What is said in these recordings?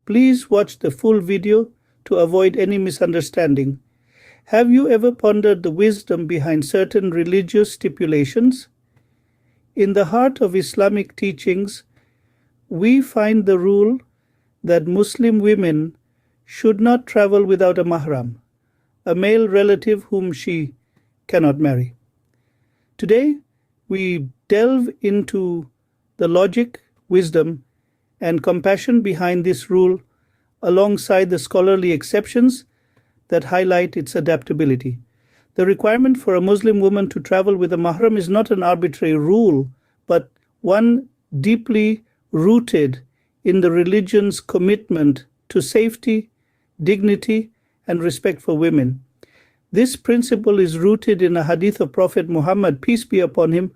Please watch the full video to avoid any misunderstanding. Have you ever pondered the wisdom behind certain religious stipulations? In the heart of Islamic teachings, we find the rule that Muslim women should not travel without a mahram, a male relative whom she cannot marry. Today, we delve into the logic, wisdom, and compassion behind this rule alongside the scholarly exceptions that highlight its adaptability. The requirement for a Muslim woman to travel with a mahram is not an arbitrary rule, but one deeply rooted in the religion's commitment to safety, dignity, and respect for women. This principle is rooted in a hadith of Prophet Muhammad, peace be upon him,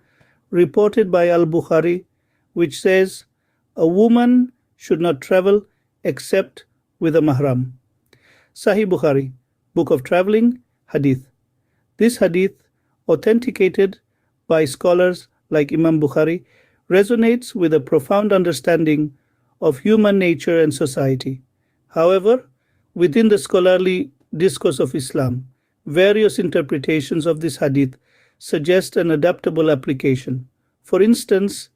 reported by Al-Bukhari, which says, "A woman should not travel except with a mahram." Sahih Bukhari, Book of Traveling, Hadith. This hadith, authenticated by scholars like Imam Bukhari, resonates with a profound understanding of human nature and society. However, within the scholarly discourse of Islam, various interpretations of this hadith suggest an adaptable application. For instance,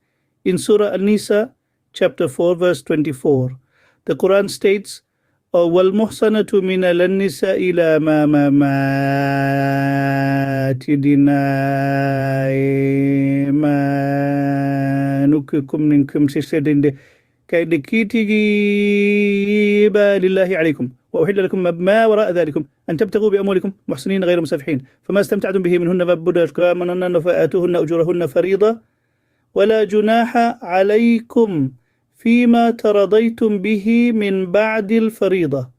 in Surah An-Nisa, chapter 4, verse 24, the Quran states, وَالْمُحْصَنَةُ مِنَ النِّسَاءِ إِلَى مَا نُكِكُمْ مِنْكُمْ سِسَدِنْ كَيْدِكِيتِجِيبَ لِلَّهِ عَلَيْكُمْ وأحل لكم ما وراء ذلكم أن تبتغوا بأموالكم محسنين غير مسافحين فما استمتعتم به منهن فآتوهن أجورهن فريضة ولا جناح عليكم فيما ترضيتم به من بعد الفريضة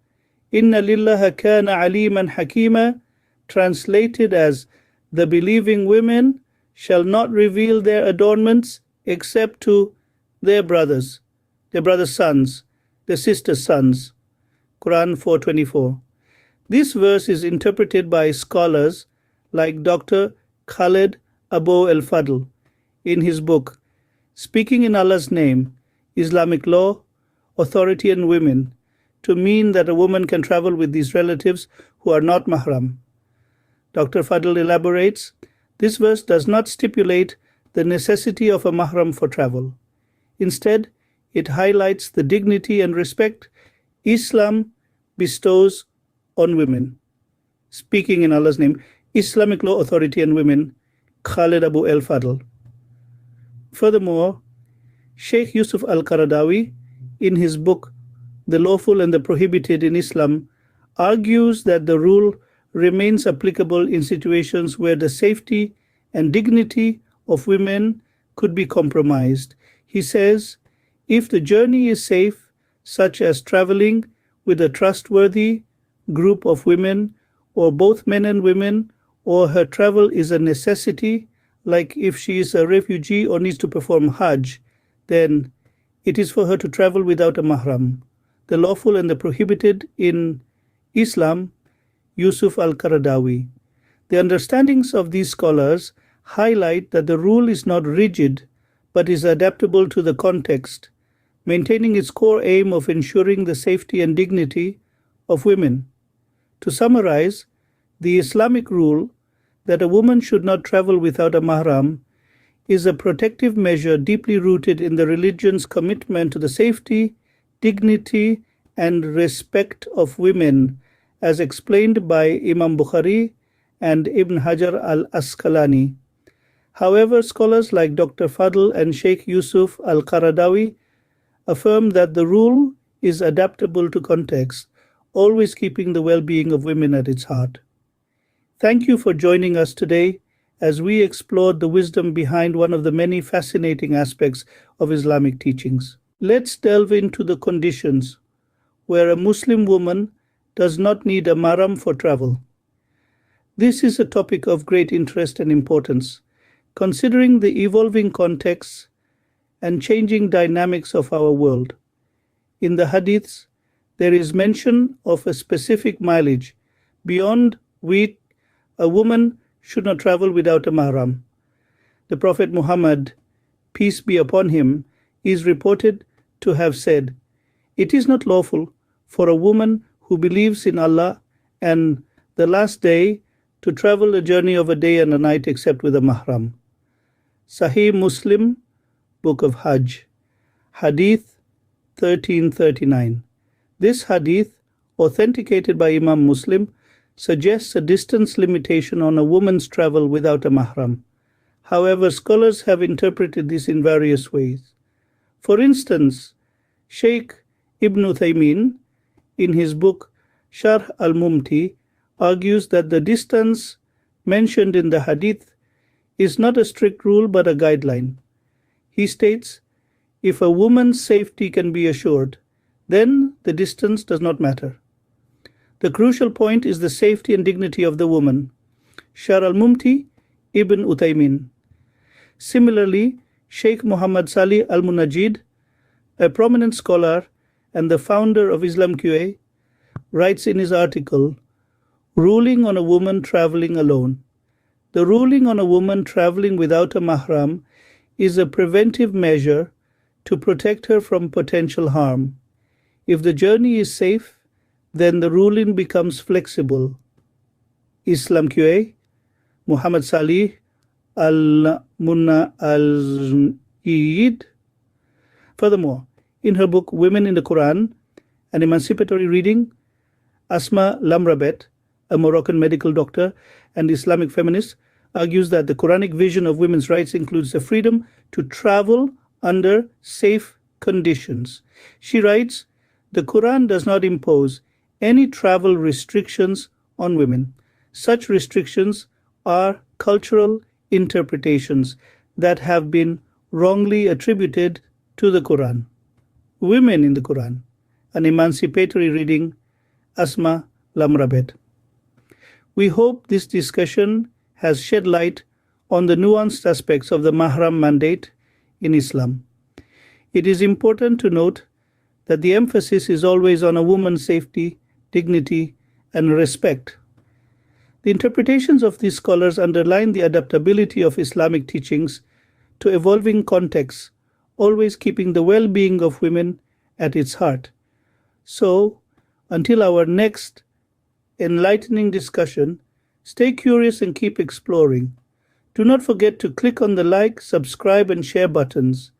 إن لله كان عليما حكيما. Translated as, the believing women shall not reveal their adornments except to their brothers' sons, their sisters' sons. Quran 4:24. This verse is interpreted by scholars like Dr. Khaled Abu al-Fadl in his book, Speaking in Allah's Name, Islamic Law, Authority and Women, to mean that a woman can travel with these relatives who are not mahram. Dr. Fadl elaborates, this verse does not stipulate the necessity of a mahram for travel. Instead, it highlights the dignity and respect Islam bestows on women. Speaking in Allah's Name, Islamic Law, Authority and Women, Khaled Abu al-Fadl. Furthermore, Sheikh Yusuf al-Qaradawi, in his book, The Lawful and the Prohibited in Islam, argues that the rule remains applicable in situations where the safety and dignity of women could be compromised. He says, if the journey is safe, such as traveling with a trustworthy group of women, or both men and women, or her travel is a necessity, like if she is a refugee or needs to perform Hajj, then it is for her to travel without a mahram. The lawful and the prohibited in Islam, Yusuf al-Qaradawi. The understandings of these scholars highlight that the rule is not rigid, but is adaptable to the context, maintaining its core aim of ensuring the safety and dignity of women. To summarize, the Islamic rule that a woman should not travel without a mahram is a protective measure deeply rooted in the religion's commitment to the safety, dignity, and respect of women, as explained by Imam Bukhari and Ibn Hajar al-Asqalani. However, scholars like Dr. Fadl and Sheikh Yusuf al-Qaradawi affirm that the rule is adaptable to context, always keeping the well-being of women at its heart. Thank you for joining us today as we explored the wisdom behind one of the many fascinating aspects of Islamic teachings. Let's delve into the conditions where a Muslim woman does not need a mahram for travel. This is a topic of great interest and importance, considering the evolving contexts and changing dynamics of our world. In the hadiths, there is mention of a specific mileage beyond which a woman should not travel without a mahram. The Prophet Muhammad, peace be upon him, is reported to have said, It is not lawful for a woman who believes in Allah and the last day to travel a journey of a day and a night except with a mahram. Sahih Muslim, Book of Hajj, Hadith 1339. This hadith, authenticated by Imam Muslim, suggests a distance limitation on a woman's travel without a mahram. However, scholars have interpreted this in various ways. For instance, Sheikh Ibn Uthaymin, in his book Sharh al-Mumti, argues that the distance mentioned in the hadith is not a strict rule but a guideline. He states, if a woman's safety can be assured, then the distance does not matter. The crucial point is the safety and dignity of the woman. Sharh al-Mumti, Ibn Uthaymin. Similarly, Sheikh Muhammad Salih al-Munajjid, a prominent scholar and the founder of Islamic, writes in his article, Ruling on a Woman Traveling Alone. The ruling on a woman traveling without a mahram is a preventive measure to protect her from potential harm. If the journey is safe, then the ruling becomes flexible. Islamic, Muhammad Salih al-Munajjid. Furthermore, in her book Women in the Quran, an emancipatory reading, Asma Lamrabet, a Moroccan medical doctor and Islamic feminist, argues that the Quranic vision of women's rights includes the freedom to travel under safe conditions. She writes, the Quran does not impose any travel restrictions on women. Such restrictions are cultural interpretations that have been wrongly attributed to the Quran. Women in the Quran, an emancipatory reading, Asma Lamrabet. We hope this discussion has shed light on the nuanced aspects of the mahram mandate in Islam. It is important to note that the emphasis is always on a woman's safety, dignity, and respect. The interpretations of these scholars underline the adaptability of Islamic teachings to evolving contexts, always keeping the well-being of women at its heart. So, until our next enlightening discussion, stay curious and keep exploring. Do not forget to click on the like, subscribe, and share buttons.